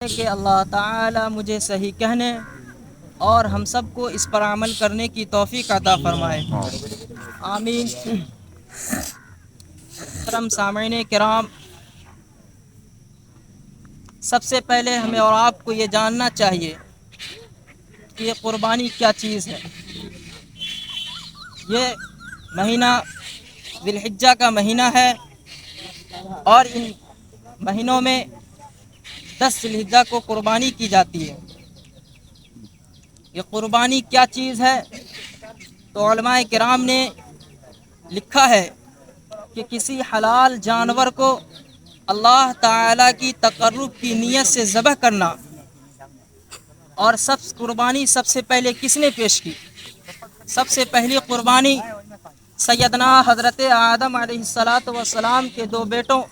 کہ اللہ تعالی مجھے صحیح کہنے اور ہم سب کو اس پر عمل کرنے کی توفیق عطا فرمائے، آمین۔ محترم سامعین کرام، سب سے پہلے ہمیں اور آپ کو یہ جاننا چاہیے کہ یہ قربانی کیا چیز ہے۔ یہ مہینہ ذی الحجہ کا مہینہ ہے اور ان مہینوں میں 10 ذی الحجہ کو قربانی کی جاتی ہے۔ یہ قربانی کیا چیز ہے؟ تو علماء کرام نے لکھا ہے کہ کسی حلال جانور کو اللہ تعالیٰ کی تقرب کی نیت سے ذبح کرنا۔ اور قربانی سب سے پہلے کس نے پیش کی؟ سب سے پہلی قربانی سیدنا حضرت آدم علیہ السلام کے دو بیٹوں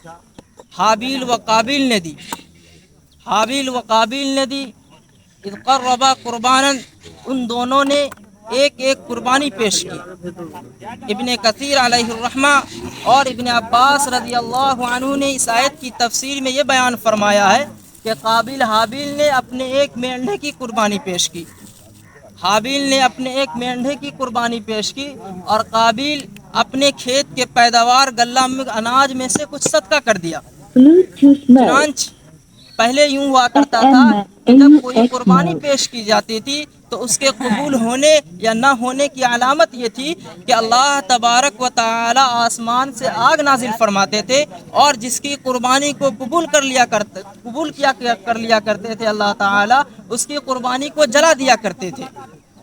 حابیل و قابیل نے دی۔ حابیل و قابیل نے دی، اذ قربا قربانا، ان دونوں نے ایک ایک قربانی پیش کی۔ ابن کثیر علیہ الرحمہ اور ابن عباس رضی اللہ عنہ نے اس آیت کی تفسیر میں یہ بیان فرمایا ہے کہ قابیل حابیل نے اپنے ایک مینڈھے کی قربانی پیش کی۔ حابیل نے اپنے ایک مینڈھے کی قربانی پیش کی اور قابیل اپنے کھیت کے پیداوار غلہ اناج میں سے کچھ صدقہ کر دیا۔ چنانچہ پہلے یوں ہوا کرتا تھا کہ جب کوئی قربانی پیش کی جاتی تھی تو اس کے قبول ہونے یا نہ ہونے کی علامت یہ تھی کہ اللہ تبارک و تعالی آسمان سے آگ نازل فرماتے تھے اور جس کی قربانی کو قبول کر لیا کرتے تھے اللہ تعالی، اس کی قربانی کو جلا دیا کرتے تھے،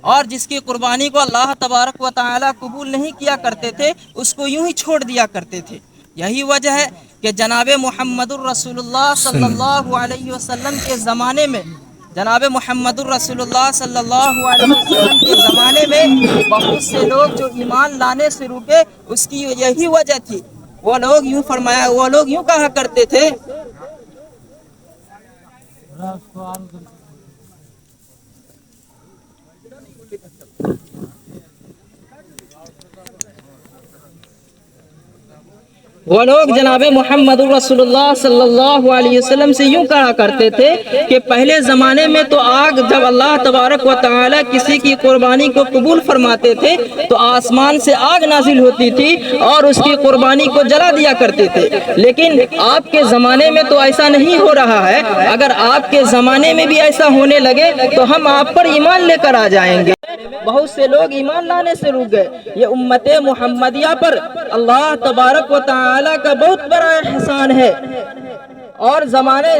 اور جس کی قربانی کو اللہ تبارک و تعالی قبول نہیں کیا کرتے تھے اس کو یوں ہی چھوڑ دیا کرتے تھے۔ یہی وجہ ہے کہ جناب محمد الرسول اللہ صلی اللہ علیہ وسلم کے زمانے میں کے زمانے میں بہت سے لوگ جو ایمان لانے سے رکے، اس کی یہی وجہ تھی۔ وہ لوگ یوں کہا کرتے تھے، وہ لوگ جناب محمد رسول اللہ صلی اللہ علیہ وسلم سے یوں کہا کرتے تھے کہ پہلے زمانے میں تو آگ جب اللہ تبارک و تعالی کسی کی قربانی کو قبول فرماتے تھے تو آسمان سے آگ نازل ہوتی تھی اور اس کی قربانی کو جلا دیا کرتے تھے، لیکن آپ کے زمانے میں تو ایسا نہیں ہو رہا ہے۔ اگر آپ کے زمانے میں بھی ایسا ہونے لگے تو ہم آپ پر ایمان لے کر آ جائیں گے۔ بہت سے لوگ ایمان لانے سے رک گئے۔ یہ امت محمدیہ پر اللہ تبارک و تعالی کا بہت بڑا احسان ہے۔ اور زمانے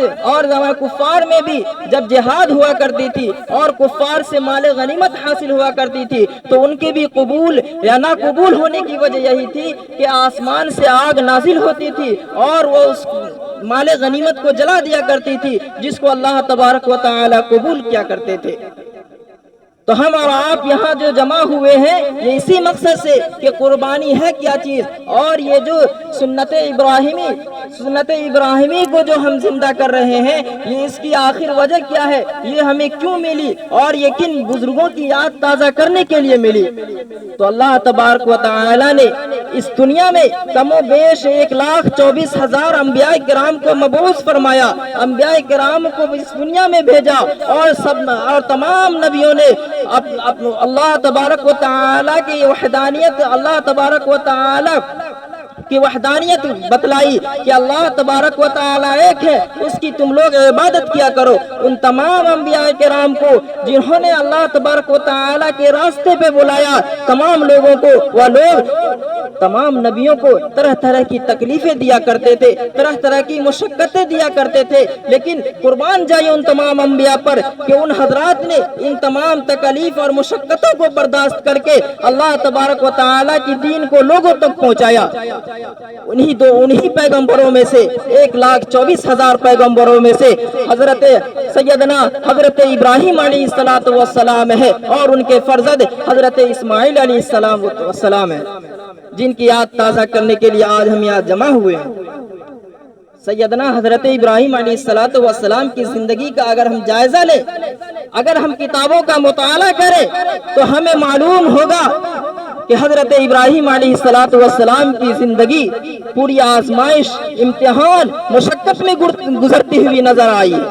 کفار میں بھی جب جہاد ہوا کرتی تھی اور کفار سے مال غنیمت حاصل ہوا کرتی تھی تو ان کے بھی قبول یا نہ قبول ہونے کی وجہ یہی تھی کہ آسمان سے آگ نازل ہوتی تھی اور وہ اس مال غنیمت کو جلا دیا کرتی تھی جس کو اللہ تبارک و تعالی قبول کیا کرتے تھے۔ تو ہم اور آپ یہاں جو جمع ہوئے ہیں یہ اسی مقصد سے کہ قربانی ہے کیا چیز، اور یہ جو سنت ابراہیمی کو جو ہم زندہ کر رہے ہیں یہ اس کی آخر وجہ کیا ہے، یہ ہمیں کیوں ملی اور یہ کن بزرگوں کی یاد تازہ کرنے کے لیے ملی۔ تو اللہ تبارک و تعالی نے اس دنیا میں کم و بیش 1,24,000 انبیاء کرام کو مبعوث فرمایا، انبیاء کرام کو اس دنیا میں بھیجا، اور تمام نبیوں نے اللہ تبارک و تعالی کی وحدانیت، اللہ تبارک و تعالی کی وحدانیت بتلائی کہ اللہ تبارک و تعالی ایک ہے، اس کی تم لوگ عبادت کیا کرو۔ ان تمام انبیاء کرام کو جنہوں نے اللہ تبارک و تعالی کے راستے پہ بلایا، تمام لوگوں کو، وہ لوگ تمام نبیوں کو طرح طرح کی تکلیفیں دیا کرتے تھے، طرح طرح کی مشقتیں دیا کرتے تھے، لیکن قربان جائے ان تمام انبیاء پر کہ ان حضرات نے ان تمام تکلیف اور مشقتوں کو برداشت کر کے اللہ تبارک و تعالی کی دین کو لوگوں تک پہنچایا۔ انہی پیغمبروں میں سے 1,24,000 پیغمبروں میں سے حضرت ابراہیم علیہ السلام ہے اور ان کے فرزند حضرت اسماعیل علیہ السلام ہے، جن کی یاد تازہ کرنے کے لیے آج ہم یہاں جمع ہوئے ہیں۔ سیدنا حضرت ابراہیم علیہ السلام کی زندگی کا اگر ہم جائزہ لیں، اگر ہم کتابوں کا مطالعہ کریں تو ہمیں معلوم ہوگا کہ حضرت ابراہیم علیہ السلام کی زندگی پوری آزمائش، امتحان، مشقت میں گزرتی ہوئی نظر آئی ہے۔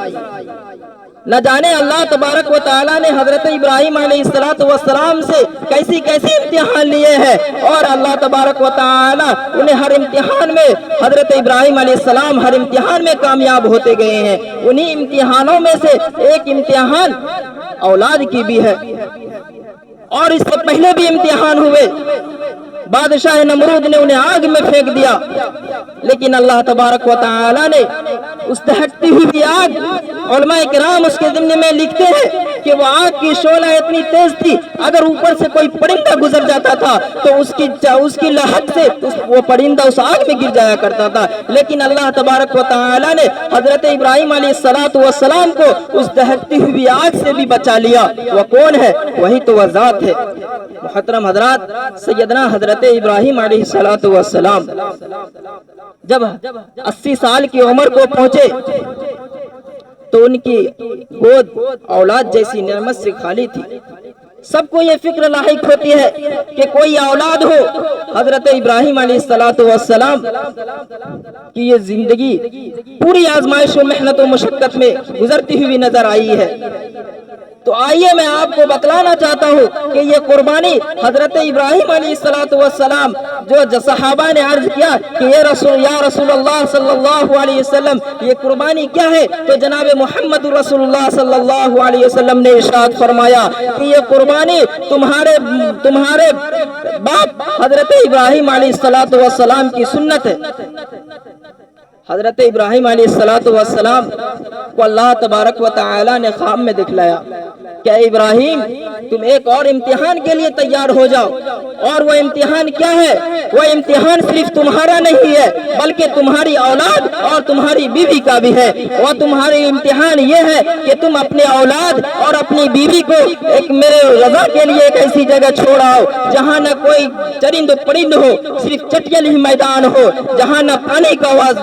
نہ جانے اللہ تبارک و تعالیٰ نے حضرت ابراہیم علیہ السلام سے کیسی کیسی امتحان لیے ہیں، اور اللہ تبارک و تعالیٰ انہیں ہر امتحان میں، حضرت ابراہیم علیہ السلام ہر امتحان میں کامیاب ہوتے گئے ہیں۔ انہی امتحانوں میں سے ایک امتحان اولاد کی بھی ہے، اور اس سے پہلے بھی امتحان ہوئے۔ بادشاہ نمرود نے انہیں آگ میں پھینک دیا، لیکن اللہ تبارک و تعالی نے اس دہکتی ہوئی آگ، علماء کرام اس کے ضمن میں لکھتے ہیں کہ وہ آگ کی شعلہ اتنی تیز تھی، اگر اوپر سے کوئی پرندہ گزر جاتا تھا تو اس کی لہٹ سے وہ پرندہ اس آگ میں گر جایا کرتا تھا، لیکن اللہ تبارک و تعالی نے حضرت ابراہیم علیہ السلام کو اس دہکتی ہوئی آگ سے بھی بچا لیا۔ وہ کون ہے؟ وہی تو وہ ذات ہے۔ محترم حضرات، سیدنا حضرت ابراہیم علیہ السلام جب 80 سال کی عمر کو پہنچے تو ان کی گود اولاد جیسی نعمت سے خالی تھی۔ سب کو یہ فکر لاحق ہوتی ہے کہ کوئی اولاد ہو۔ حضرت ابراہیم علیہ السلام کی یہ زندگی پوری آزمائش و محنت و مشقت میں گزرتی ہوئی نظر آئی ہے۔ تو آئیے میں آپ کو بتلانا چاہتا ہوں کہ یہ قربانی حضرت ابراہیم علیہ السلام جو صحابہ نے عرض کیا کہ یا رسول اللہ صلی اللہ علیہ وسلم یہ قربانی کیا ہے، تو جناب محمد رسول اللہ صلی اللہ علیہ وسلم نے ارشاد فرمایا کہ یہ قربانی تمہارے باپ حضرت ابراہیم علیہ السلام کی سنت ہے۔ حضرت ابراہیم علیہ السلام کو اللہ تبارک و تعالی نے خواب میں دکھلایا کہ اے ابراہیم، تم ایک اور امتحان کے لیے تیار ہو جاؤ، اور وہ امتحان کیا ہے؟ وہ امتحان صرف تمہارا نہیں ہے بلکہ تمہاری اولاد اور تمہاری بیوی کا بھی ہے۔ وہ تمہاری امتحان یہ ہے کہ تم اپنے اولاد اور اپنی بیوی کو ایک میرے رضا کے لیے ایک ایسی جگہ چھوڑ آؤ جہاں نہ کوئی چرند پرند ہو، صرف چٹیل ہی میدان ہو، جہاں نہ پانی کا آواز